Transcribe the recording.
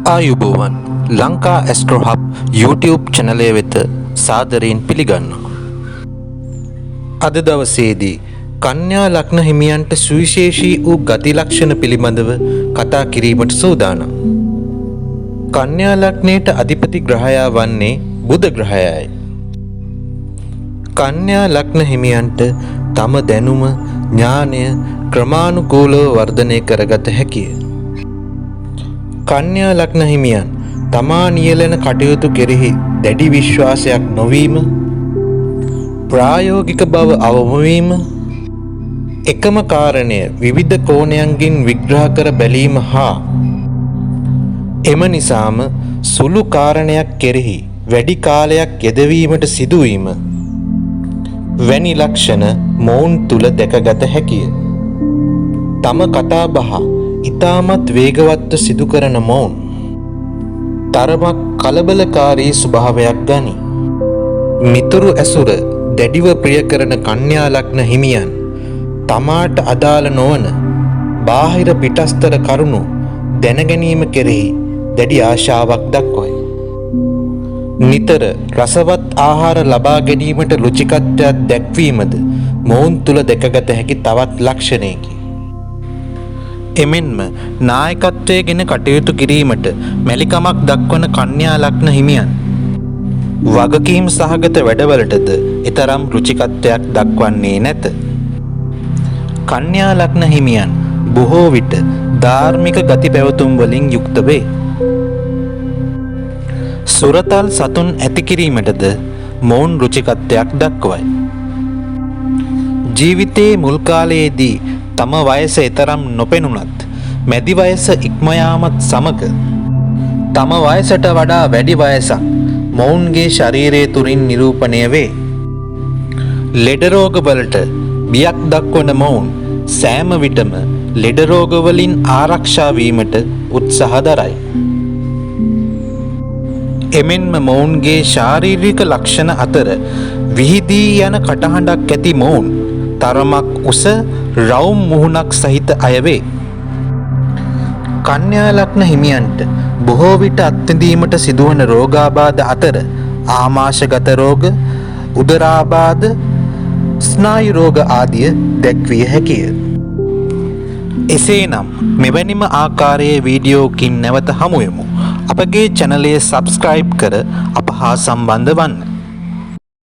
ආයුබෝවන් Lanka astro hub YouTube චැනලය වෙත සාදරයෙන් පිළිගන්නවා. අද දවසේදී කන්‍යා ලග්න හිමියන්ට සුවිශේෂී වූ ගති ලක්ෂණ පිළිබඳව කතා කිරීමට සූදානම්. කන්‍යා ලග්නයට අධිපති ග්‍රහයා වන්නේ බුධ ග්‍රහයයි. කන්‍යා ලග්න හිමියන්ට තම දැනුම ඥානය ක්‍රමානුකූලව වර්ධනය කරගත හැකිය. කන්‍යා ලග්න හිමියන් තමා නියැලෙන කටයුතු කෙරෙහි දැඩි විශ්වාසයක් නොවීම, ප්‍රායෝගික බව අවමවීම, එකම කාරණය විවිධ කෝණයන්ගෙන් විග්‍රහ කර බැලීම හා එම නිසාම සුළු කාරණයක් කෙරෙහි වැඩි කාලයක් යෙදවීමට සිදුවීම වැනි ලක්ෂණ මොවුන් තුල දැකගත හැකිය. තම කතාබහ ඉතාමත් වේගවත්ව සිදු කරන මොවුන් තරමක් කලබලකාරී ස්වභාවයක් ගනී. මිතුරු ඇසුර දැඩිව ප්‍රිය කරන කන්‍යා ලග්න හිමියන් තමාට අදාළ නොවන බාහිර පිටස්තර කරුණු දැනගැනීම කෙරෙහි දැඩි ආශාවක් දක්වයි. නිතර රසවත් ආහාර ලබා ගැනීමට රුචිකත්වයක් දැක්වීමද මොවුන් තුල දැකගත හැකි තවත් ලක්ෂණයකි. එමෙන්ම නායකත්වය ගෙන කටයුතු කිරීමට මැලිකමක් දක්වන කන්‍යා ලග්න හිමියන් වගකීම් සහගත වැඩවලටද එතරම් රුචිකත්වයක් දක්වන්නේ නැත. කන්‍යා ලග්න හිමියන් බොහෝ විට ධාර්මික ගති පැවතුම් වලින් යුක්ත වේ. සුරතල් සතුන් ඇති කිරීමටද මොවුන් රුචිකත්වයක් දක්වයි. ජීවිතයේ මුල් කාලයේදී තම වයස එතරම් නොපෙනුනත් මැදි වයස ඉක්ම යාමත් සමග තම වයසට වඩා වැඩි වයසක් මොවුන්ගේ ශරීරය තුලින් නිරූපණය වේ. ලෙඩ රෝග වලට බියක් දක්වන මොවුන් සෑම විටම ලෙඩ රෝග වලින් ආරක්ෂා වීමට උත්සාහ දරයි. එමෙන්ම මොවුන්ගේ ශාරීරික ලක්ෂණ අතර විහිදී යන කටහඬක් ඇති මොවුන් තරමක් උස රවුම් මුහුණක් සහිත අය වේ. කන්‍යා ලග්න හිමියන්ට බොහෝ විට අත්විඳීමට සිදුවන රෝගාබාධ අතර ආමාශගත රෝග, උදරාබාධ, ස්නායු රෝග ආදිය දැක්විය හැකිය. එසේනම් මෙවැනිම ආකාරයේ වීඩියෝකින් නැවත හමුවෙමු. අපගේ චැනලය සබ්ස්ක්‍රයිබ් කර අප හා සම්බන්ධ වන්න.